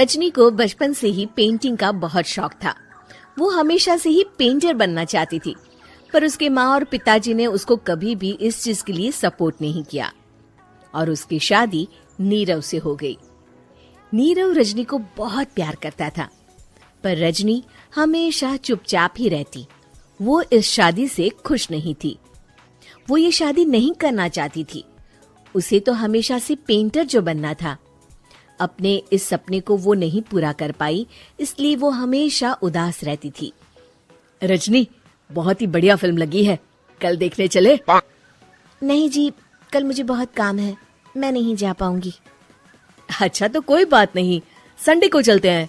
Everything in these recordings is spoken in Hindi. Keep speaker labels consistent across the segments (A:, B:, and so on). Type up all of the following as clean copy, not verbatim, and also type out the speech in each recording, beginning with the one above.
A: रजनी को बचपन से ही पेंटिंग का बहुत शौक था। वो हमेशा से ही पेंटर बनना चाहती थी, पर उसके माँ और पिताजी ने उसको कभी भी इस चीज के लिए सपोर्ट नहीं किया और उसकी शादी नीरव से हो गई। नीरव रजनी को बहुत प्यार करता था, पर रजनी हमेशा चुपचाप ही रहती। वो इस शादी से खुश नहीं थी। वो ये शादी नहीं करना चाहती थी। उसे तो हमेशा से पेंटर जो बनना था। अपने इस सपने को वो नहीं पूरा कर पाई, इसलिए वो हमेशा उदास रहती थी। रजनी, बहुत ही बढ़िया फिल्म लगी है, कल देखने चले?
B: नहीं जी, कल मुझे बहुत काम है, मैं नहीं जा पाऊंगी।
A: अच्छा तो कोई बात नहीं, संडे को चलते हैं।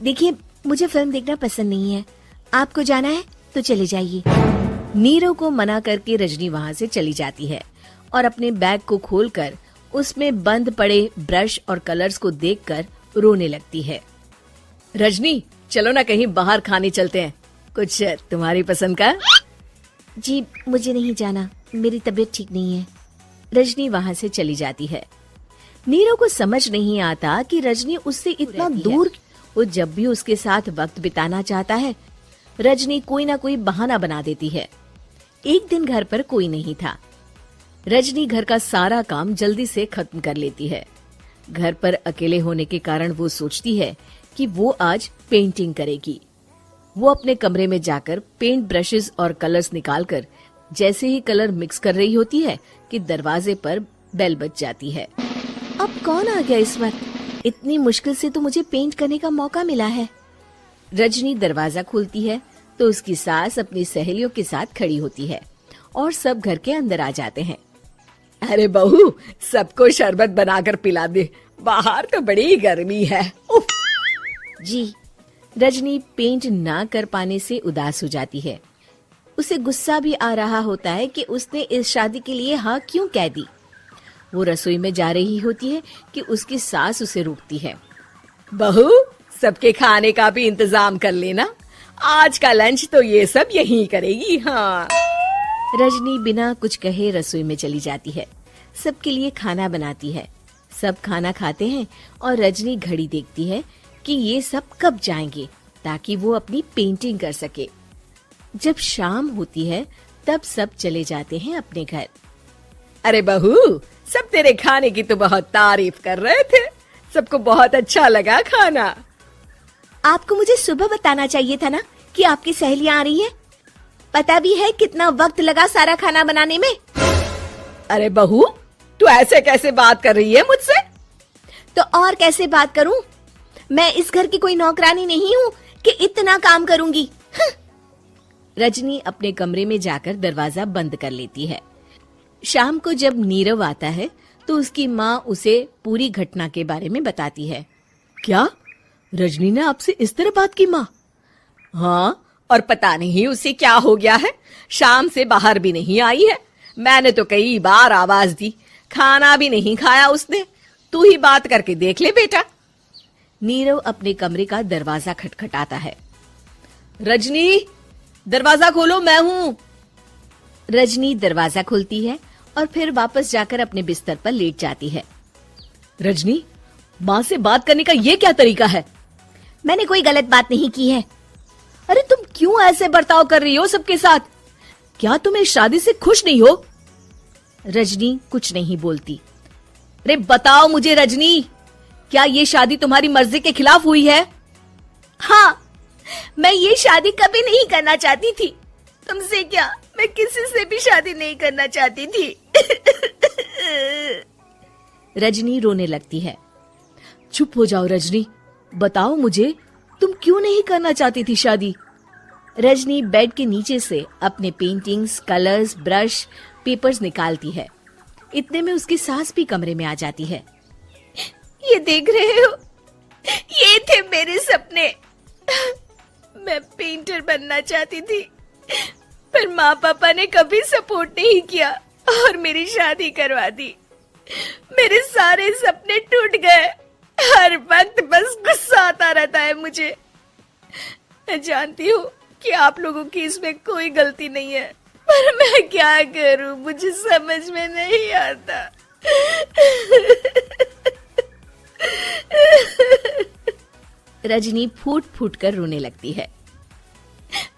B: देखिए, मुझे फिल्म देखना पसंद नहीं है। आपको जाना है तो चले जाइए।
A: नीरव को मना करके रजनी वहाँ से चली जाती है और अपने बैग को खोलकर उसमें बंद पड़े ब्रश और कलर्स को देखकर रोने लगती है। रजनी, चलो ना कहीं बाहर खाने चलते हैं, कुछ तुम्हारी पसंद का।
B: जी, मुझे नहीं जाना, मेरी तबीयत ठीक नहीं है।
A: रजनी वहाँ से चली जाती है। नीरव को समझ नहीं आता कि रजनी उससे इतना दूर। वो जब भी उसके साथ वक्त बिताना चाहता है, रजनी कोई ना कोई बहाना बना देती है। एक दिन घर पर कोई नहीं था। रजनी घर का सारा काम जल्दी से खत्म कर लेती है। घर पर अकेले होने के कारण वो सोचती है कि वो आज पेंटिंग करेगी। वो अपने कमरे में जाकर पेंट ब्रशेस और कलर्स निकालकर जैसे ही कलर मिक्स कर रही होती है कि दरवाजे पर बेल बज जाती है।
B: अब कौन आ गया इस वक्त? इतनी मुश्किल से तो मुझे पेंट करने का मौका मिला है।
A: रजनी दरवाजा खोलती है तो उसकी सास अपनी सहेलियों के साथ खड़ी होती है और सब घर के अंदर आ जाते हैं। अरे बहू, सबको शरबत बनाकर पिला दे, बाहर तो बड़ी गर्मी है। उफ।
B: जी।
A: रजनी पेंट ना कर पाने से उदास हो जाती है। उसे गुस्सा भी आ रहा होता है कि उसने इस शादी के लिए हाँ क्यों कह दी। वो रसोई में जा रही होती है कि उसकी सास उसे रोकती है। बहू, सबके खाने का भी इंतजाम कर लेना, आज का लंच तो ये सब यहीं करेगी। हाँ। रजनी बिना कुछ कहे रसोई में चली जाती है। सबके लिए खाना बनाती है। सब खाना खाते हैं और रजनी घड़ी देखती है कि ये सब कब जाएंगे ताकि वो अपनी पेंटिंग कर सके। जब शाम होती है तब सब चले जाते हैं अपने घर। अरे बहू, सब तेरे खाने की तो बहुत तारीफ कर रहे थे, सबको बहुत अच्छा लगा खाना।
B: आपको मुझे सुबह बताना चाहिए था ना कि आपकी सहेलियां आ रही हैं। पता भी है कितना वक्त लगा सारा खाना बनाने में।
A: अरे बहू, तू ऐसे कैसे बात कर रही है मुझसे?
B: तो और कैसे बात करूं? मैं इस घर की कोई नौकरानी नहीं हूँ कि इतना काम करूंगी।
A: रजनी अपने कमरे में जाकर दरवाजा बंद कर लेती है। शाम को जब नीरव आता है तो उसकी माँ उसे पूरी घटना के बारे में बताती है। क्या रजनी ने आपसे इस तरह बात की माँ? हाँ, और पता नहीं उसे क्या हो गया है, शाम से बाहर भी नहीं आई है। मैंने तो कई बार आवाज दी, खाना भी नहीं खाया उसने। तू ही बात करके देख ले बेटा। नीरव अपने कमरे का दरवाजा खटखटाता है। रजनी, दरवाजा खोलो, मैं हूँ। रजनी दरवाजा खोलती है और फिर वापस जाकर अपने बिस्तर पर लेट जाती है। रजनी, माँ से बात करने का ये क्या तरीका है?
B: मैंने कोई गलत बात नहीं की है।
A: अरे तुम क्यों ऐसे बर्ताव कर रही हो सबके साथ? क्या तुम इस शादी से खुश नहीं हो? रजनी कुछ नहीं बोलती। अरे बताओ मुझे रजनी, क्या ये शादी तुम्हारी मर्जी के खिलाफ हुई है?
B: हाँ, मैं ये शादी कभी नहीं करना चाहती थी। तुमसे क्या, मैं किसी से भी शादी नहीं करना चाहती थी।
A: रजनी रोने लगती है। चुप हो जाओ रजनी, बताओ मुझे, तुम क्यों नहीं करना चाहती थी शादी? रजनी बेड के नीचे से अपने पेंटिंग्स, कलर्स, ब्रश, पेपर्स निकालती है। इतने में उसकी सास भी कमरे में आ जाती है।
B: ये देख रहे हो, ये थे मेरे सपने। मैं पेंटर बनना चाहती थी, पर माँ पापा ने कभी सपोर्ट नहीं किया और मेरी शादी करवा दी। मेरे सारे सपने टूट गए। हर वक्त बस गुस्सा आता रहता है मुझे। मैं जानती हूँ कि आप लोगों की इसमें कोई गलती नहीं है, पर मैं क्या करूँ, मुझे समझ में नहीं आता।
A: रजनी फूट फूट कर रोने लगती है।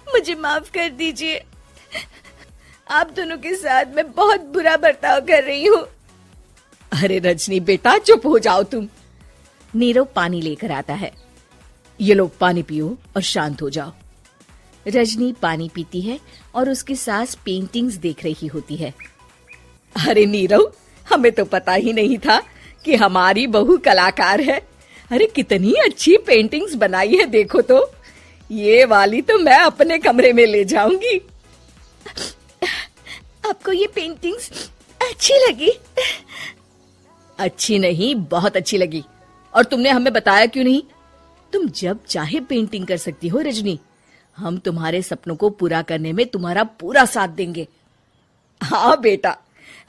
B: मुझे माफ कर दीजिए, आप दोनों के साथ मैं बहुत बुरा बर्ताव कर रही हूँ।
C: अरे रजनी बेटा चुप हो जाओ तुम।
A: नीरव पानी लेकर आता है।
C: ये लो पानी पियो और शांत हो जाओ।
A: रजनी पानी पीती है और उसकी सास पेंटिंग्स देख रही होती है।
C: अरे नीरव, हमें तो पता ही नहीं था कि हमारी बहू कलाकार है। अरे कितनी अच्छी पेंटिंग्स बनाई है, देखो तो। ये वाली तो मैं अपने कमरे में ले जाऊंगी।
B: आपको ये पेंटिंग्स अच्छी लगी?
C: अच्छी नहीं, बहुत अच्छी लगी। और तुमने हमें बताया क्यों नहीं? तुम जब चाहे पेंटिंग कर सकती हो रजनी। हम तुम्हारे सपनों को पूरा करने में तुम्हारा पूरा साथ देंगे। हाँ बेटा,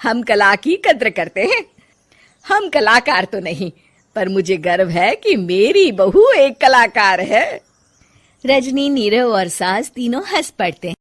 C: हम कला की कद्र करते हैं। हम कलाकार तो नहीं, पर मुझे गर्व है कि मेरी बहू एक कलाकार है।
A: रजनी, नीरव और सास तीनों हंस पड़ते हैं।